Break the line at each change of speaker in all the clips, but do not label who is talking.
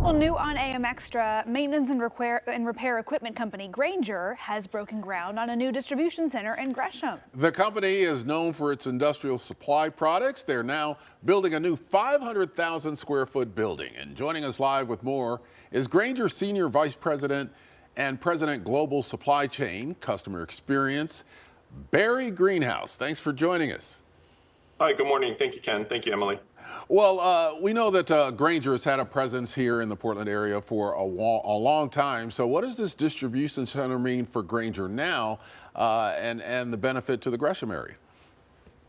Well, new on AM Extra, maintenance and repair equipment company Grainger has broken ground on a new distribution center in Gresham.
The company is known for its industrial supply products. They're now building a new 500,000 square foot building. And joining us live with more is Grainger Senior Vice President and President Global Supply Chain Customer Experience, Barry Greenhouse. Thanks for joining us.
Hi, good morning. Thank you, Ken. Thank you, Emily.
Well, we know that Grainger has had a presence here in the Portland area for a long time. So what does this distribution center mean for Grainger now and the benefit to the Gresham area?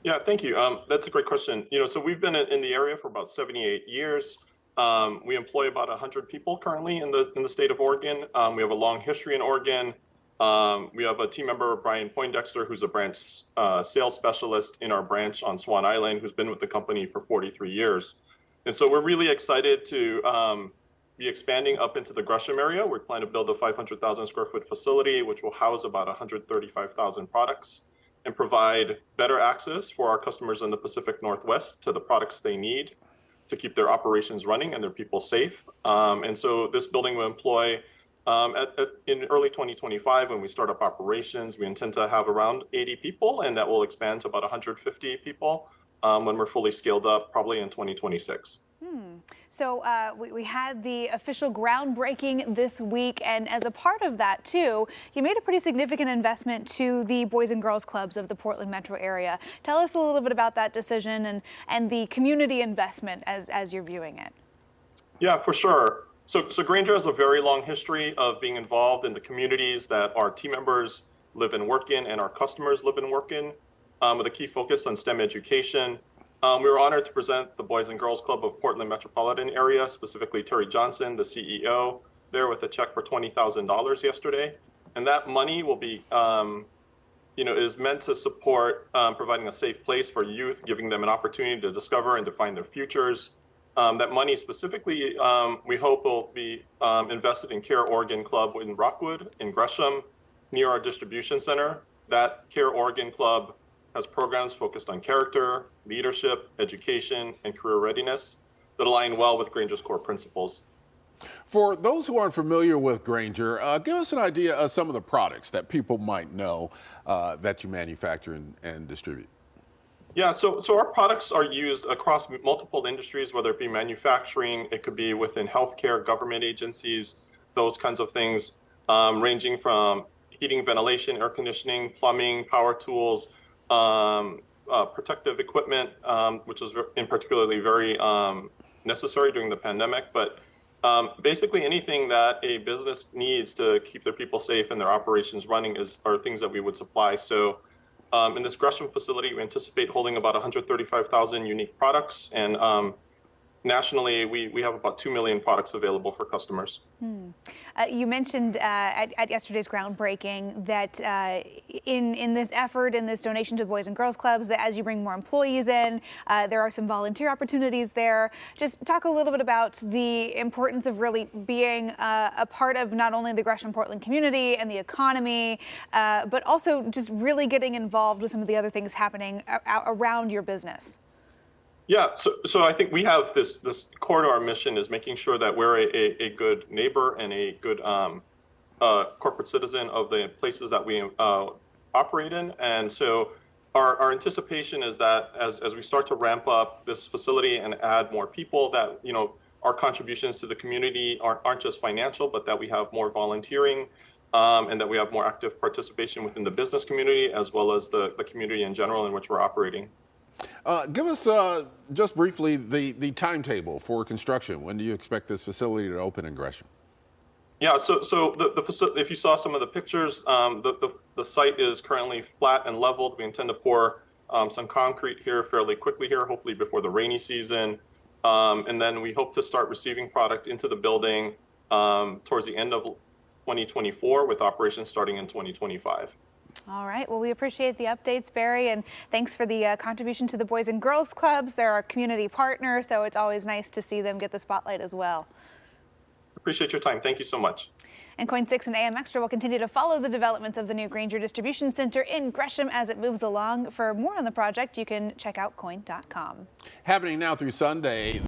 Yeah, thank you. That's a great question. So we've been in the area for about 78 years. We employ about 100 people currently in the state of Oregon. We have a long history in Oregon. We have a team member, Brian Poindexter, who's a branch sales specialist in our branch on Swan Island, who's been with the company for 43 years. And so we're really excited to be expanding up into the Gresham area. We plan to build a 500,000 square foot facility, which will house about 135,000 products and provide better access for our customers in the Pacific Northwest to the products they need to keep their operations running and their people safe. And so this building will employ in early 2025, when we start up operations, we intend to have around 80 people, and that will expand to about 150 people when we're fully scaled up, probably in 2026.
So we had the official groundbreaking this week, and as a part of that too, you made a pretty significant investment to the Boys and Girls Clubs of the Portland metro area. Tell us a little bit about that decision and the community investment as you're viewing it.
Yeah, for sure. So Grainger has a very long history of being involved in the communities that our team members live and work in and our customers live and work in, with a key focus on STEM education. We were honored to present the Boys and Girls Club of Portland metropolitan area, specifically Terry Johnson, the CEO, there with a check for $20,000 yesterday. And that money will be, is meant to support providing a safe place for youth, giving them an opportunity to discover and define their futures. That money specifically, we hope will be invested in Care Oregon Club in Rockwood, in Gresham, near our distribution center. That Care Oregon Club has programs focused on character, leadership, education, and career readiness that align well with Grainger's core principles.
For those who aren't familiar with Grainger, give us an idea of some of the products that people might know that you manufacture and distribute.
Yeah, so our products are used across multiple industries, whether it be manufacturing, it could be within healthcare, government agencies, those kinds of things, ranging from heating, ventilation, air conditioning, plumbing, power tools, protective equipment, which is in particularly very necessary during the pandemic. But basically anything that a business needs to keep their people safe and their operations running are things that we would supply. So in this Gresham facility, we anticipate holding about 135,000 unique products, and nationally, we have about 2 million products available for customers.
You mentioned at yesterday's groundbreaking that in this effort, in this donation to the Boys and Girls Clubs, that as you bring more employees in, there are some volunteer opportunities there. Just talk a little bit about the importance of really being a part of not only the Gresham Portland community and the economy, but also just really getting involved with some of the other things happening around your business.
Yeah, so I think we have this core to our mission is making sure that we're a good neighbor and a good corporate citizen of the places that we operate in. And so our anticipation is that as we start to ramp up this facility and add more people, that our contributions to the community aren't just financial, but that we have more volunteering and that we have more active participation within the business community as well as the community in general in which we're operating.
Give us just briefly the timetable for construction. When do you expect this facility to open in Gresham?
Yeah, so the facility, if you saw some of the pictures, the site is currently flat and leveled. We intend to pour some concrete here fairly quickly here, hopefully before the rainy season. And then we hope to start receiving product into the building towards the end of 2024 with operations starting in 2025.
All right. Well, we appreciate the updates, Barry, and thanks for the contribution to the Boys and Girls Clubs. They're our community partner, so it's always nice to see them get the spotlight as well.
Appreciate your time. Thank you so much.
And KOIN 6 and AM Extra will continue to follow the developments of the new Grainger Distribution Center in Gresham as it moves along. For more on the project, you can check out KOIN.com.
Happening now through Sunday.